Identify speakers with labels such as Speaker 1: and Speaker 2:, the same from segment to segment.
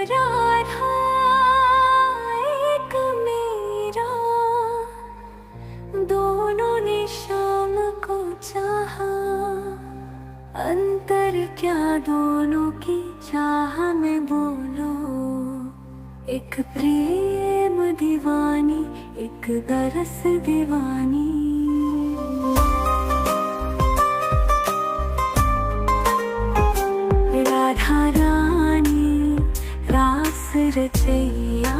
Speaker 1: राधा एक मेरा, दोनों ने शाम को चाहा। अंतर क्या दोनों की चाह में बोलो। एक प्रेम दीवानी, एक दरस दीवानी। राधा रानी रास रचैया,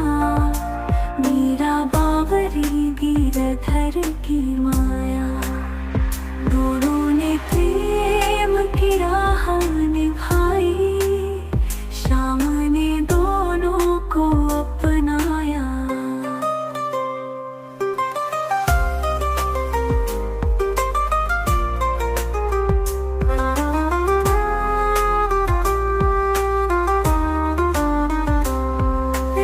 Speaker 1: मीरा बावरी गिरधर की माया। दोनों ने प्रेम की राह निभाई, श्याम ने दोनों को अपनाया।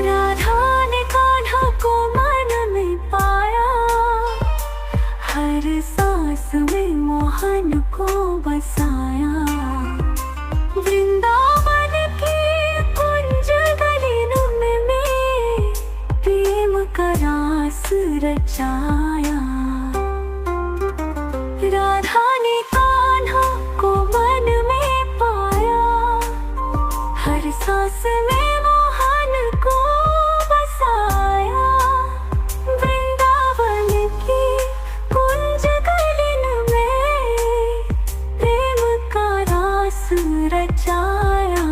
Speaker 1: राधा ने कान्हा को मन में पाया, हर सांस में मोहन को बसाया। वृंदावन की कुंज गलियों में प्रेम का रास रचाया। राधा ने कान्हा को मन में पाया, हर सांस में मोहन को बसाया। वृंदावन की कुंज गलियों में प्रेम का रास रचाया।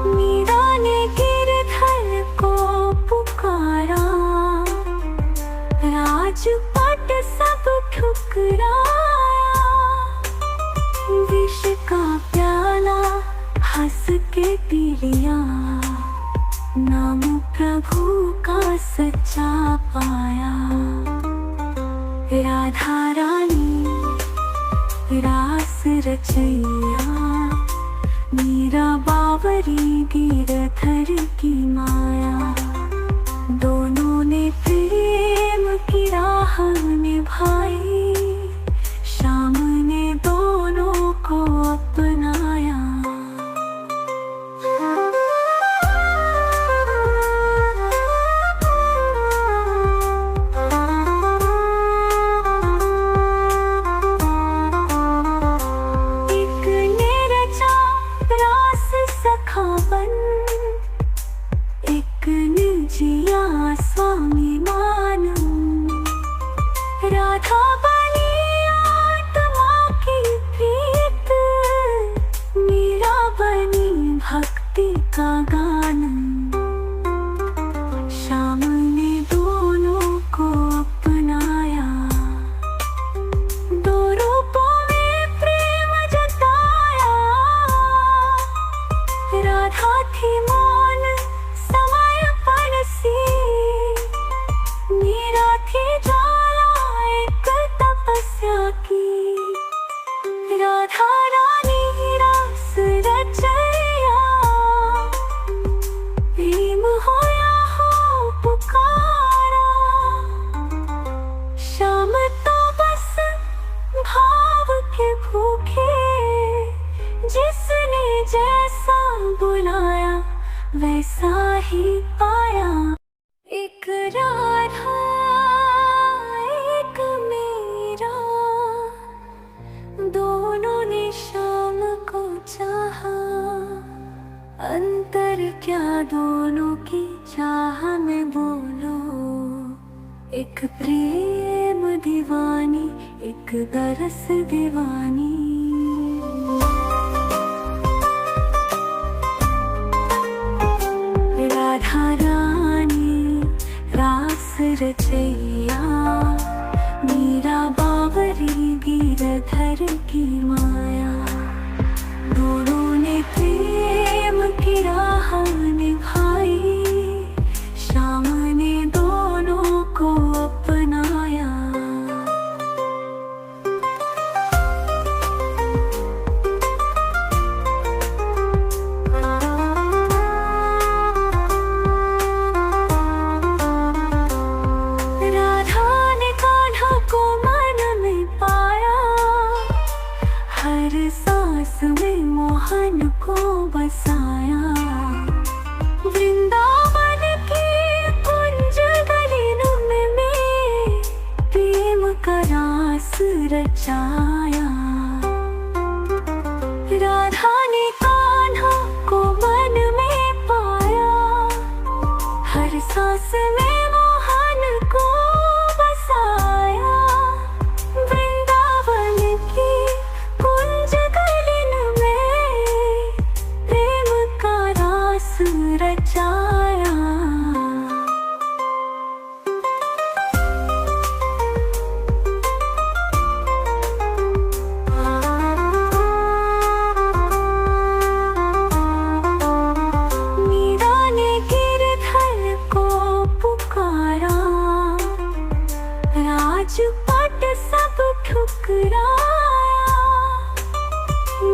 Speaker 1: मीरा ने गिरधर को पुकारा, राजपट सब ठुकराया। विष का प्याला हंस के पी लिया, नाम प्रभु का सच्चा पाया। राधा रानी रास रचैया, मीरा बावरी गिरधर की माया। दोनों ने प्रेम की राह निभाई, श्याम ने दोनों को अपनाया। एक ने रचा रास सखावन, एक ने जिया स्वामी मानू। राधा बनी आत्मा की प्रीत, मीरा बनी भक्ति का गान। श्याम ने दोनों को अपनाया। दो रूपों में प्रेम जताया। राधा थी मौन समय परसी, मीरा थी ज्वाला एक तपस्या की। राधा रानी रास रचैया, प्रेम होया हो पुकारा। श्याम तो बस भाव के भूखे, जिसने जैसा बुलाया वैसा ही पाया। एक राधा एक मेरा, दोनों ने शाम को चाहा। अंतर क्या दोनों की चाह में बोलो। एक प्रेम दीवानी, एक दरस दीवानी। राधा रानी रास रचैया, मीरा बावरी गिरधर की माया। दोनों ने प्रेम की राह निभाई, श्याम ने दोनों को अपनाया। सांस में मोहन को बसाया। वृंदावन की कुंज गलिन में प्रेम का रास रचाया। राजपट सब ठुकराया।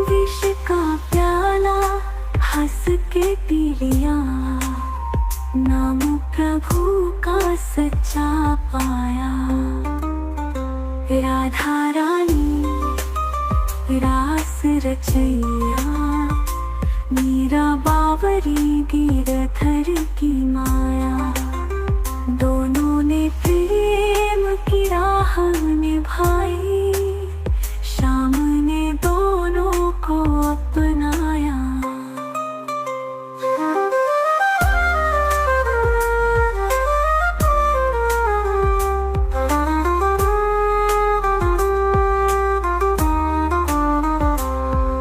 Speaker 1: विष का प्याला हंस के पी लिया। नाम प्रभु का सच्चा पाया। राधा रानी रास रचैया। मीरा बावरी गिरधर की माया। दोनों ने प्रेम की राह निभाई। श्याम ने दोनों को अपनाया।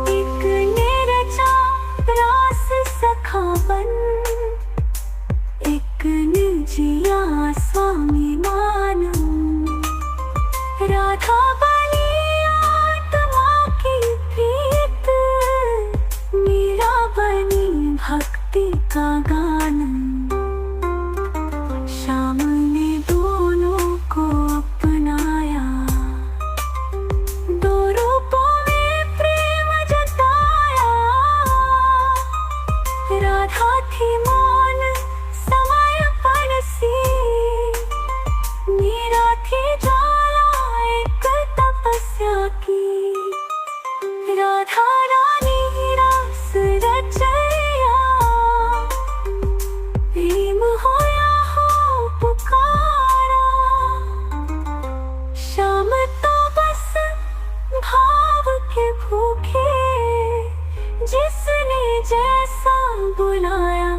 Speaker 1: एक ने रचा रास सखावन। एक ने जिया स्वामी मानू। राधा बनी आत्मा की प्रीत। मीरा बनी भक्ति का गान। श्याम ने दोनों को अपनाया। दो रूपों में प्रेम जताया। राधा थी मौन समय परसी। मीरा थी ज्वाला एक तपस्या की। राधा रानी रास रचैया। प्रेम होया हो पुकारा। श्याम तो बस भाव के भूखे। जिसने जैसा बुलाया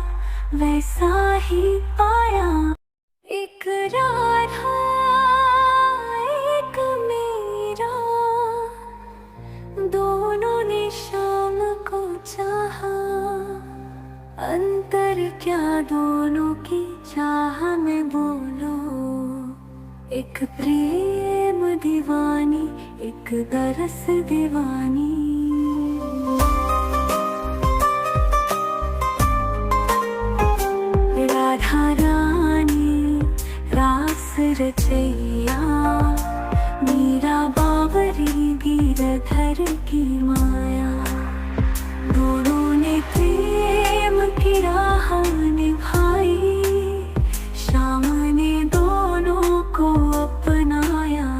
Speaker 1: वैसा ही पाया। एक राधा एक मीरा। दोनों ने श्याम को चाहा। अंतर क्या दोनों की चाह में बोलो। एक प्रेम दीवानी एक दरस दीवानी। राधा रानी रास रचैया। मीरा बावरी गिरधर की माया। दोनों ने प्रेम की राह निभाई। श्याम ने दोनों को अपनाया।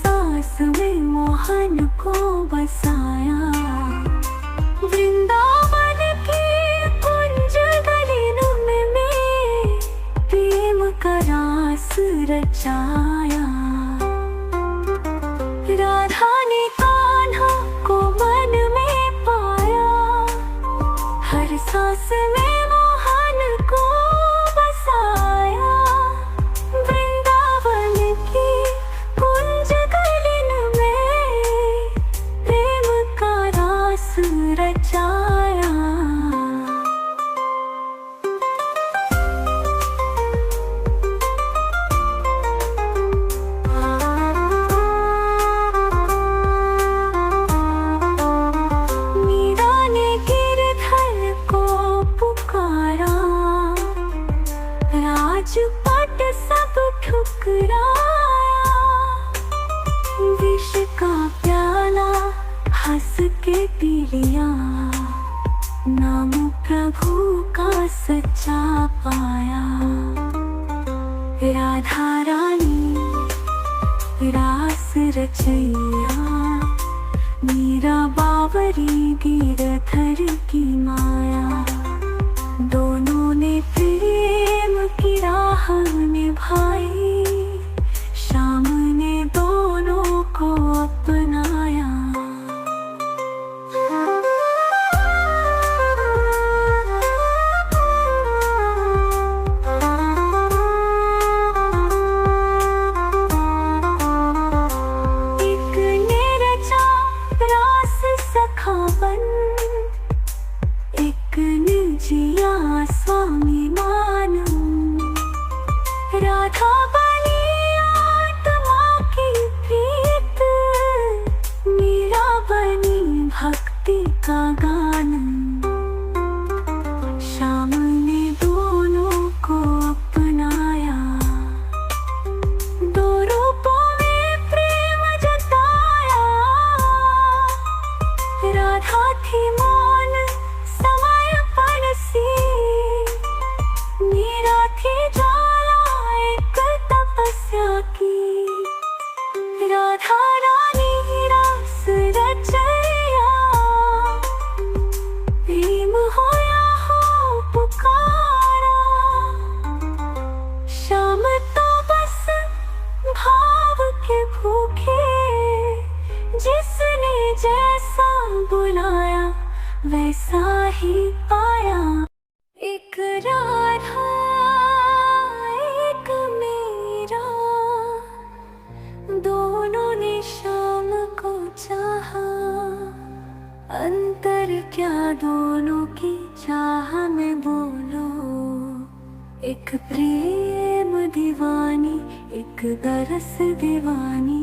Speaker 1: सांस में मोहन को बसाया। वृंदावन की कुंज गलिन में प्रेम का रास रचाया। राधा ने कान्हा को मन में पाया। हर सांस में मोहन को बसाया। वृंदावन की कुंज गलिन में प्रेम का रास रचाया। मीरा ने गिरधर को पुकारा। राजपट सब ठुकराया। विष का प्याला हंस के पी लिया। नाम प्रभु का सच्चा पाया। राधा रानी रास रचैया। मीरा बावरी गिरधर की माया। एक जिया स्वाभिमान, राधा बनी आत्मा की प्रीत, मीरा बनी भक्ति का गान। श्याम ने दोनों को अपनाया, दो रूपों में प्रेम जताया। राधा थी मौन समर्पण सी, मीरा थी ज्वाला एक तपस्या की। राधा रानी रस रचैया, प्रेम होया हो पुकारा। श्याम तो बस भाव के भूखे, जिसने जैसा बुलाया वैसा ही पाया। एक राधा एक मीरा, दोनों ने श्याम को चाहा। अंतर क्या दोनों की चाह में बोलो, एक प्रेम दीवानी एक दरस दीवानी।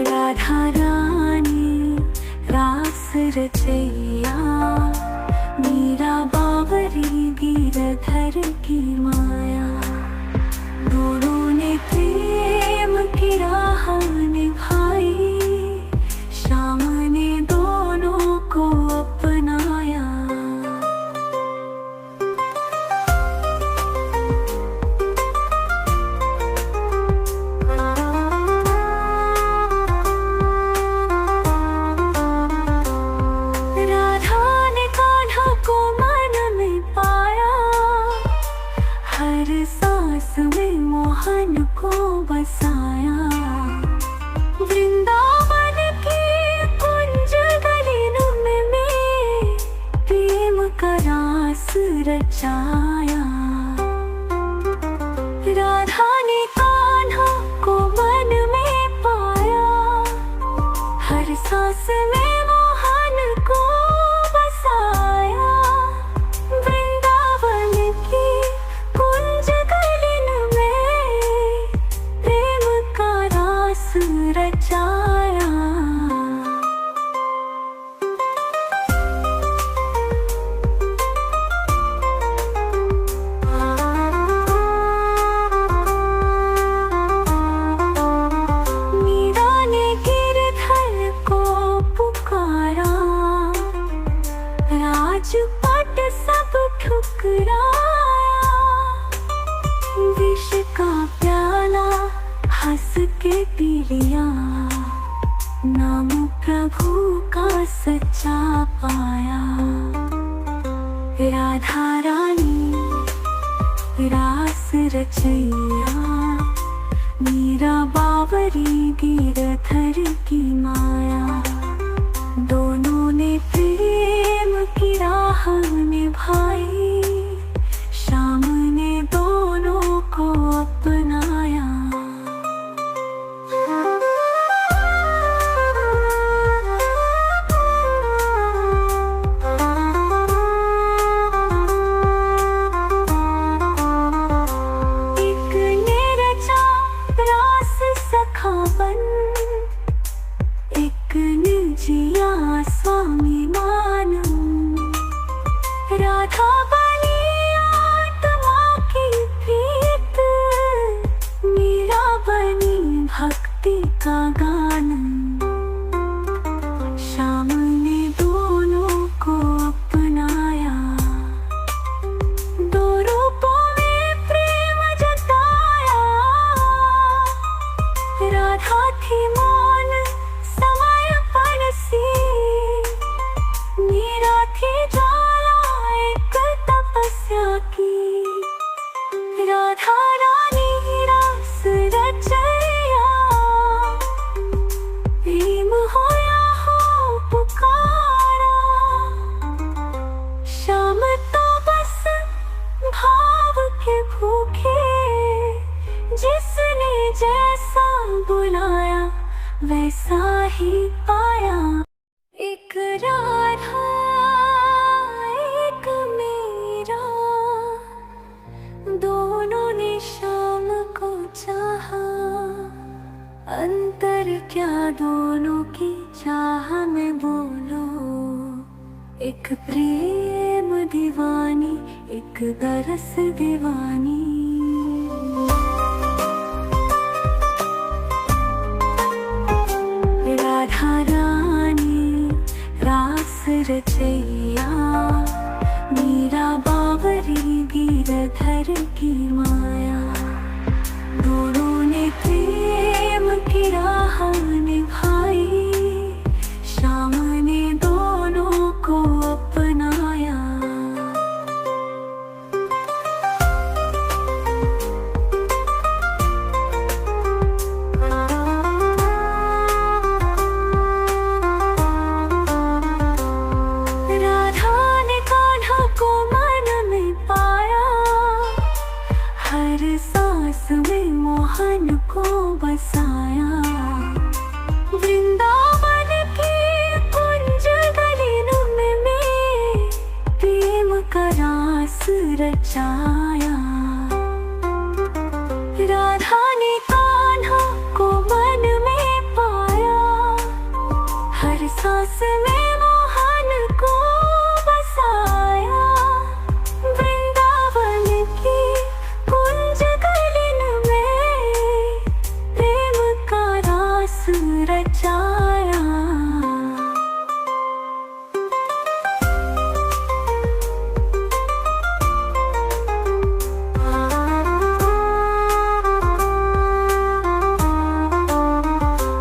Speaker 1: राधा रानी रास रचैया, मीरा बावरी गिरधर की माया। दोनों ने प्रेम की राह निभाई, श्याम ने दोनों को अपनाया। राधा ने कान्हा को मन में पाया, हर सांस में मोहन को बसाया। वृंदावन की कुंज गलिन में प्रेम का रास रचाया। राधा ने कान्हा को मन में पाया, हर सांस में मोहन को बसाया। वृंदावन की कुंज गलिन में प्रेम का रास रचाया। मीरा ने गिरधर को पुकारा, राजपट सब ठुकराया। विष का प्याला हंस के पी लिया, नाम प्रभु का सच्चा पाया। राधा रानी रास रचैया, मीरा बावरी गिरधर की माया। दोनों ने प्रेम की राह निभाई, श्याम ने दोनों को अपनाया। एक ने रचा रास सखावन, एक ने जिया स्वाभिमान। राधा बनी आत्मा की प्रीत, मीरा बनी भक्ति का गान। श्याम ने दोनों को अपनाया, दो रूपों में प्रेम जताया। राधा थी मौन समर्पण सी, पाया। एक राधा एक मीरा, दोनों ने शाम को चाहा। अंतर क्या दोनों की चाह में बोलो। एक प्रेम दीवानी, एक दरस दीवानी। राधा रानी रास रचैया, मीरा बावरी गिरधर की माया। दोनों ने प्रेम की राह निभाई, शाम ने दोनों को अपनाया। राधा ने कान्हा को मन में पाया, हर सांस में मोहन को बसाया। वृंदावन की कुंज गलिन में प्रेम का रास रचाया। राधा ने कान्हा को मन में पाया, हर सांस में मोहन को बसाया। वृंदावन की कुंज गलिन में प्रेम का रास रचाया।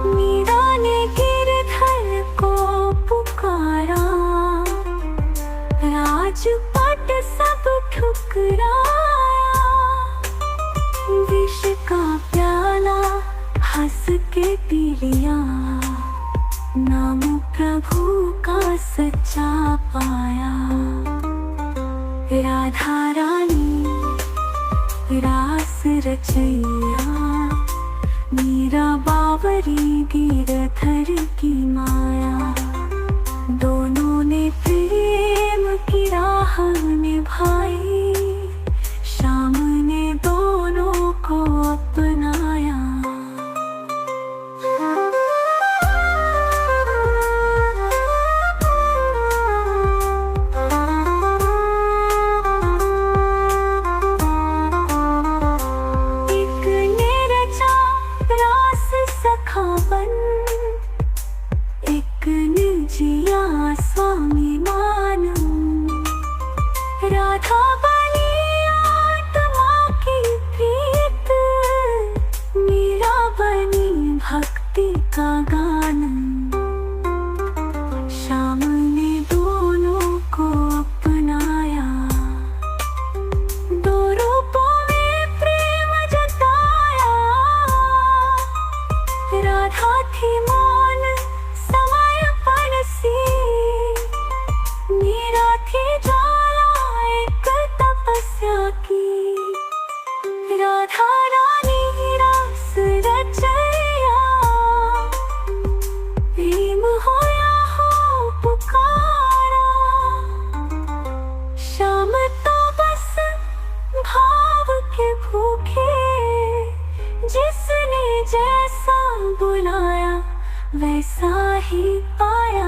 Speaker 1: मीरा ने गिरधर को पुकारा, राजपट सब ठुकराया। विष का प्याला हंस के पी लिया, नाम प्रभु का सच्चा पाया। राधा रानी रास रचैया, मीरा बावरी गिरधर की माया। दोनों ने प्रेम की राह निभाई, शाम ने दोनों को अपनाया। एक ने रचा रास सखावन, एक ने जिया स्वामी मान। राधा बनी आत्मा की प्रीत, मीरा बनी भक्ति का गान। शाम ने दोनों को अपनाया। दो रूपों में प्रेम जताया। राधा थी मौन समय परसी, मीरा थी ज्वाला एक तपस्या की। राधा रानी रास रचैया, प्रेम होया हो पुकारा। शाम तो बस भाव के भूखे, जिसने जैसा बुलाया वैसा ही पाया।